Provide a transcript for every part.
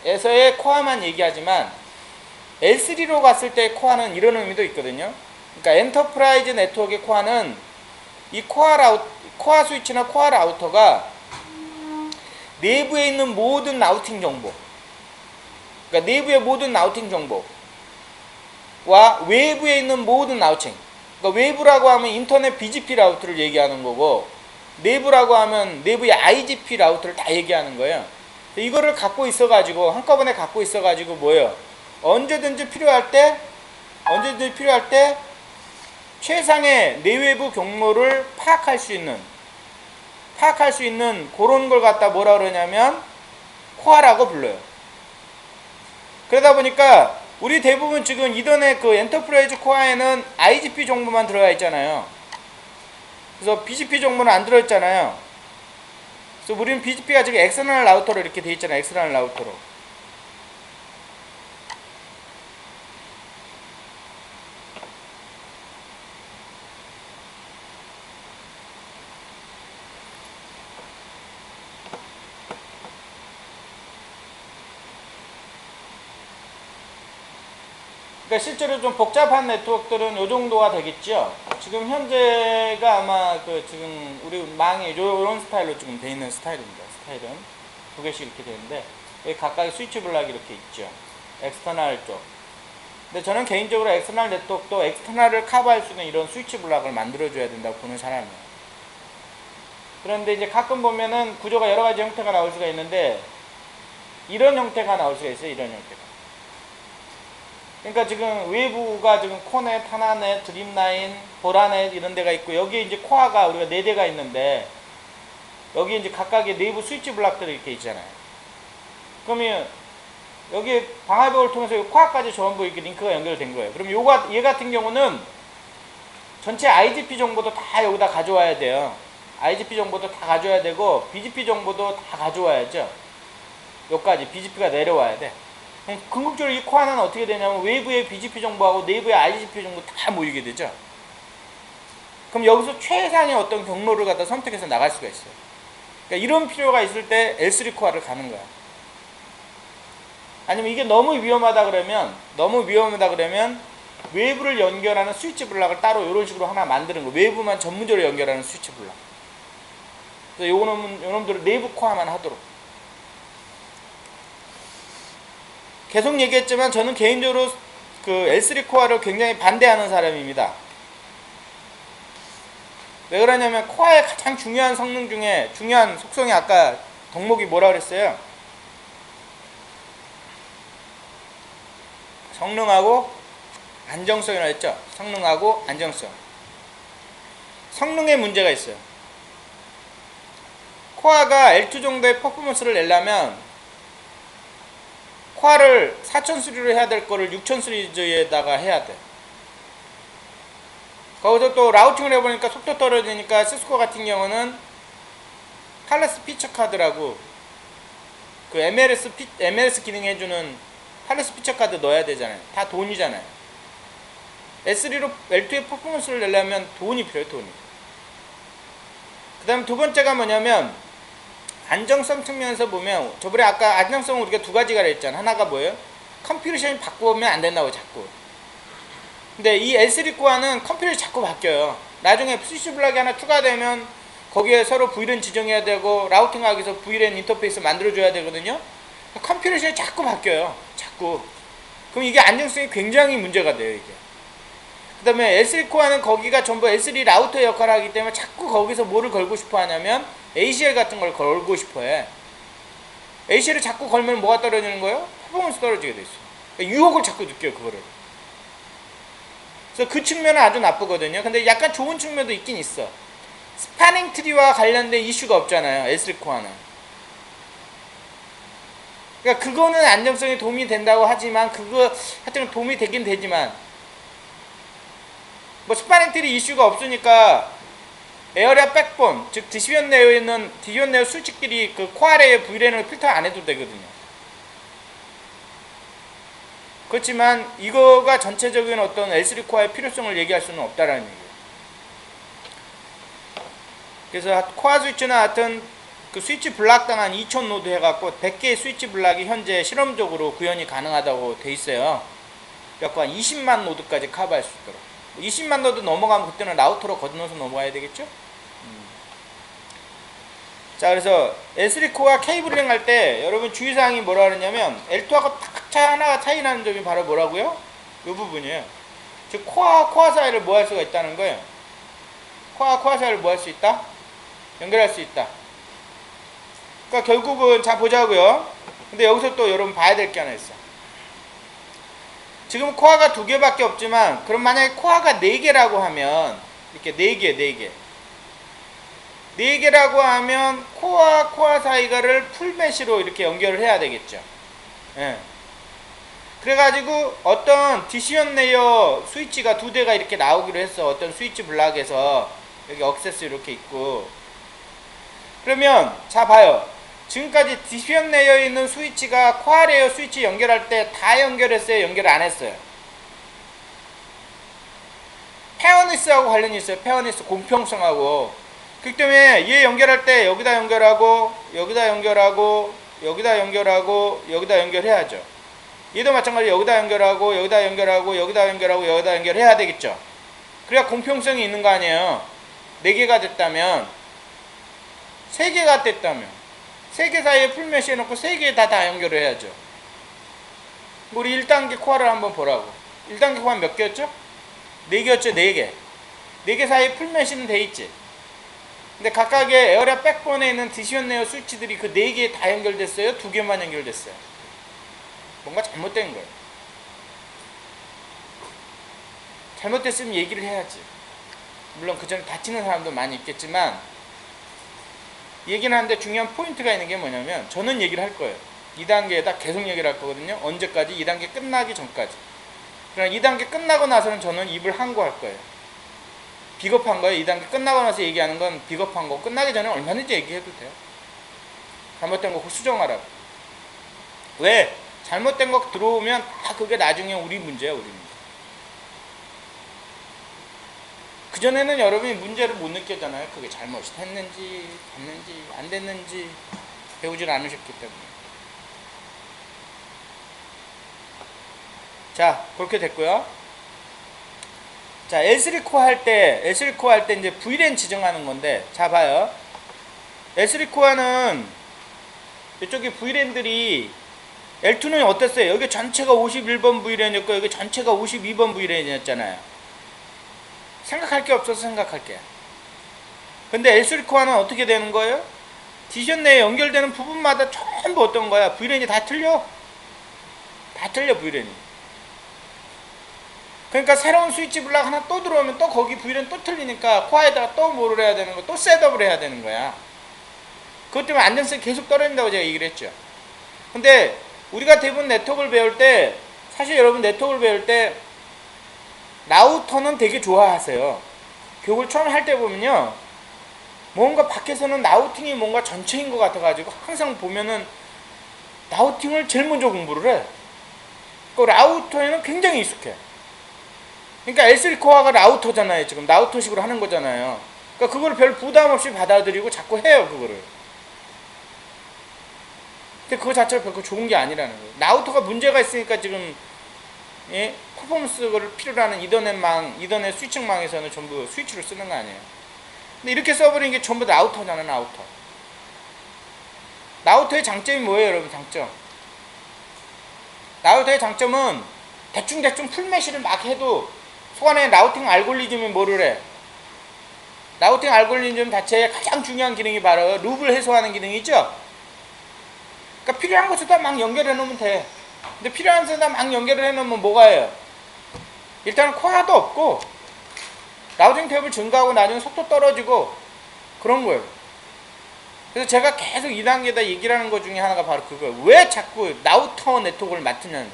에서의 코어만 얘기하지만 L3로 갔을 때 코어는 이런 의미도 있거든요. 그러니까 엔터프라이즈 네트워크의 코어는 이 코어 스위치나 코어 라우터가 내부에 있는 모든 라우팅 정보, 그러니까 내부의 모든 라우팅 정보와 외부에 있는 모든 라우팅, 그러니까 외부라고 하면 인터넷 BGP 라우터를 얘기하는 거고, 내부라고 하면 내부의 IGP 라우터를 다 얘기하는 거예요. 이거를 갖고 있어가지고, 한꺼번에 갖고 있어가지고 뭐예요? 언제든지 필요할 때 최상의 내외부 경로를 파악할 수 있는 그런 걸 갖다 뭐라 그러냐면 코어라고 불러요. 그러다 보니까 우리 대부분 지금 이더넷 그 엔터프라이즈 코어에는 IGP 정보만 들어가 있잖아요. 그래서 BGP 정보는 안 들어있잖아요. 그래서 우리는 BGP가 지금 엑스터널 라우터로 이렇게 돼 있잖아요. 엑스터널 라우터로. 그러니까 실제로 좀 복잡한 네트워크들은 이 정도가 되겠죠. 지금 현재가 아마 그 지금 우리 망이 이런 스타일로 지금 돼 있는 스타일입니다. 스타일은 두 개씩 이렇게 되는데 여기 각각의 스위치 블락이 이렇게 있죠. 엑스터널 쪽. 근데 저는 개인적으로 엑스터널 네트워크도 엑스터널을 커버할 수 있는 이런 스위치 블락을 만들어줘야 된다고 보는 사람이에요. 그런데 이제 가끔 보면은 구조가 여러 가지 형태가 나올 수가 있는데 이런 형태가 나올 수가 있어요. 이런 형태가. 그러니까 지금 외부가 지금 코넷, 하나넷, 드림라인, 보라넷 이런 데가 있고, 여기에 이제 코어가 우리가 4대가 있는데 여기 이제 각각의 내부 스위치 블락들이 이렇게 있잖아요. 그러면 여기 방화벽을 통해서 이 코어까지 전부 이렇게 링크가 연결된 거예요. 그럼 얘 같은 경우는 전체 IGP 정보도 다 여기다 가져와야 돼요. IGP 정보도 다 가져와야 되고 BGP 정보도 다 가져와야죠. 여기까지 BGP가 내려와야 돼. 궁극적으로 이 코어는 어떻게 되냐면 외부의 BGP 정보하고 내부의 IGP 정보 다 모이게 되죠. 그럼 여기서 최상의 어떤 경로를 갖다 선택해서 나갈 수가 있어요. 그러니까 이런 필요가 있을 때 L3 코어를 가는 거야. 아니면 이게 너무 위험하다 그러면 외부를 연결하는 스위치 블락을 따로 이런 식으로 하나 만드는 거. 외부만 전문적으로 연결하는 스위치 블락. 그래서 요놈들을 내부 코어만 하도록. 계속 얘기했지만 저는 개인적으로 그 L3 코어를 굉장히 반대하는 사람입니다. 왜 그러냐면 코어의 가장 중요한 성능 중에 중요한 속성이 아까 덕목이 뭐라 그랬어요? 성능하고 안정성이라고 했죠. 성능하고 안정성. 성능에 문제가 있어요. 코어가 L2 정도의 퍼포먼스를 내려면 코어를 4000 시리즈로 해야 될 거를 6000 시리즈에다가 해야 돼. 거기서 또 라우팅을 해보니까 속도 떨어지니까 시스코 같은 경우는 팔레스 피처 카드라고 그 MLS 기능 해주는 팔레스 피처 카드 넣어야 되잖아요. 다 돈이잖아요. S3로 L2의 퍼포먼스를 내려면 돈이 필요해요. 돈이. 그 다음 두 번째가 뭐냐면 안정성 측면에서 보면 저번에 아까 안정성은 우리가 두 가지가 그랬잖아. 하나가 뭐예요? 컴퓨테이션이 바꾸면 안 된다고 자꾸. 근데 이 L3 코어는 컴퓨터이 자꾸 바뀌어요. 나중에 스위치 블락이 하나 추가되면 거기에 서로 VLAN 지정해야 되고 라우팅하기 위해서 VLAN 인터페이스 만들어줘야 되거든요. 컴퓨테이션이 자꾸 바뀌어요. 자꾸. 그럼 이게 안정성이 굉장히 문제가 돼요. 이게. 그 다음에 L3 코어는 거기가 전부 L3 라우터 역할을 하기 때문에 자꾸 거기서 뭐를 걸고 싶어 하냐면 ACL 같은 걸 걸고 싶어 해. ACL을 자꾸 걸면 뭐가 떨어지는 거예요? 퍼포먼스 떨어지게 돼 있어. 그러니까 유혹을 자꾸 느껴요, 그거를. 그래서 그 측면은 아주 나쁘거든요. 근데 약간 좋은 측면도 있긴 있어. 스파닝 트리와 관련된 이슈가 없잖아요, L3 코어는. 그러니까 그거는 안정성에 도움이 된다고 하지만 하여튼 도움이 되긴 되지만 뭐 스파닝 트리 이슈가 없으니까 에어리아 백본, 즉 디시전 내에 있는 디시전 네어 수직끼리 그 코어레의 VLAN을 필터 안 해도 되거든요. 그렇지만 이거가 전체적인 어떤 L3 코어의 필요성을 얘기할 수는 없다라는 얘기예요. 그래서 코어 스위치나 하여튼 그 스위치 블락당 한 2000 노드 해갖고 100개의 스위치 블락이 현재 실험적으로 구현이 가능하다고 돼 있어요. 그래갖고 한 20만 노드까지 커버할 수 있도록. 20만 노드 넘어가면 그때는 라우터로 건너서 넘어가야 되겠죠? 자, 그래서 S3 코어가 케이블링 할 때 여러분 주의사항이 뭐라 그러냐면 L2하고 딱 하나가 차이 나는 점이 바로 뭐라고요? 이 부분이에요. 즉 코어와 사이를 뭐 할 수가 있다는 거예요. 코어와 사이를 뭐 할 수 있다? 연결할 수 있다. 그러니까 결국은 자 보자고요. 근데 여기서 또 여러분 봐야 될 게 하나 있어. 지금 코어가 2개밖에 없지만 그럼 만약에 코어가 4개라고 하면 이렇게 4개 4개라고 하면 코어와 사이가를 풀메시로 이렇게 연결을 해야 되겠죠. 예. 그래가지고 어떤 디시전 레이어 스위치가 2대가 이렇게 나오기로 했어. 어떤 스위치 블락에서 여기 억세스 이렇게 있고. 그러면 자 봐요. 지금까지 디시전 레이어에 있는 스위치가 코어 레이어 스위치 연결할 때 다 연결했어요? 연결 안 했어요? 페어니스하고 관련이 있어요. 페어니스 공평성하고. 그렇기 때문에 얘 연결할 때 여기다 연결하고 여기다 연결하고 여기다 연결하고 여기다 연결해야죠. 얘도 마찬가지로 여기다 연결하고 여기다 연결하고 여기다 연결하고 여기다 연결해야 되겠죠. 그래야 공평성이 있는 거 아니에요. 4개가 됐다면 3개가 됐다면 3개 사이에 풀메시 해놓고 3개 다 연결을 해야죠. 우리 1단계 코어를 한번 보라고. 1단계 코어는 몇 개였죠? 4개였죠. 4개 4개 사이에 풀메시는 돼 있지. 근데 각각의 에어리어 백본에 있는 디시전 레이어 스위치들이 그 4개에 다 연결됐어요? 2개만 연결됐어요? 뭔가 잘못된 거예요. 잘못됐으면 얘기를 해야지. 물론 그 전에 다치는 사람도 많이 있겠지만 얘기는 하는데 중요한 포인트가 있는 게 뭐냐면 저는 얘기를 할 거예요. 2단계에다 계속 얘기를 할 거거든요. 언제까지? 2단계 끝나기 전까지. 그러나 2단계 끝나고 나서는 저는 입을 항고할 거예요. 비겁한 거예요. 2단계 끝나고 나서 얘기하는 건 비겁한 거. 끝나기 전에 얼마든지 얘기해도 돼요. 잘못된 거 수정하라고. 왜? 잘못된 거 들어오면 다 그게 나중에 우리 문제야. 우리 문제. 그전에는 여러분이 문제를 못 느꼈잖아요. 그게 잘못이 됐는지 됐는지 안 됐는지 배우질 않으셨기 때문에. 자, 그렇게 됐고요. 자, L3 코어 할 때 이제 VLAN 지정하는 건데, 자, 봐요. L3 코어는 이쪽에 VLAN들이 L2는 어땠어요? 여기 전체가 51번 VLAN이었고, 여기 전체가 52번 VLAN이었잖아요. 생각할 게 없어서 생각할게. 근데 L3 코어는 어떻게 되는 거예요? 디시전 내에 연결되는 부분마다 전부 어떤 거야? VLAN이 다 틀려. 다 틀려, VLAN이. 그러니까 새로운 스위치 블락 하나 또 들어오면 또 거기 VLAN 또 틀리니까 코어에다가 또 뭐를 해야 되는 거, 또 셋업을 해야 되는 거야. 그것 때문에 안전성이 계속 떨어진다고 제가 얘기를 했죠. 근데 우리가 대부분 네트워크를 배울 때, 사실 여러분 네트워크를 배울 때 라우터는 되게 좋아하세요. 교육을 처음 할 때 보면요, 뭔가 밖에서는 라우팅이 뭔가 전체인 것 같아가지고 항상 보면은 라우팅을 제일 먼저 공부를 해. 그 라우터에는 굉장히 익숙해. 그러니까 L3 코어가 라우터잖아요. 지금 라우터식으로 하는 거잖아요. 그러니까 그걸 별 부담 없이 받아들이고 자꾸 해요. 그거를. 근데 그거 자체가 별로 좋은 게 아니라는 거예요. 라우터가 문제가 있으니까 지금 예? 퍼포먼스를 필요로 하는 이더넷 스위칭망에서는 전부 스위치를 쓰는 거 아니에요. 근데 이렇게 써버리는 게 전부 라우터잖아. 라우터. 라우터의 장점이 뭐예요, 여러분? 장점. 라우터의 장점은 대충 풀메시를 막 해도 속안에 라우팅 알고리즘이 뭐를 해? 라우팅 알고리즘 자체의 가장 중요한 기능이 바로 룹을 해소하는 기능이죠. 그러니까 필요한 곳에다 막 연결해 놓으면 돼. 근데 필요한 곳에다 막 연결을 해 놓으면 뭐가 해요? 일단은 코어도 없고 라우팅 탭을 증가하고 나중에 속도 떨어지고 그런 거예요. 그래서 제가 계속 2단계에다 얘기를 하는 것 중에 하나가 바로 그거예요. 왜 자꾸 라우터 네트워크를 맡으냐는.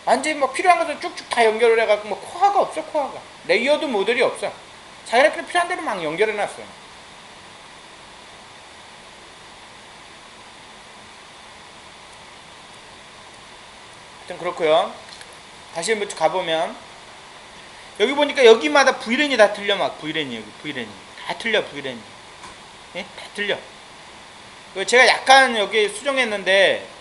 완전히 뭐 필요한 것들 쭉쭉 다 연결을 해갖고 뭐 코어가 없어. 코어가 레이어드 모델이 없어. 자기네끼리 필요한 대로 막 연결해놨어요. 하여튼 그렇고요. 다시 한번 가보면 여기 보니까 여기마다 VLAN이 다 틀려. 막 VLAN이 여기 VLAN이 다 틀려. VLAN이 예? 다 틀려. 제가 약간 여기 수정했는데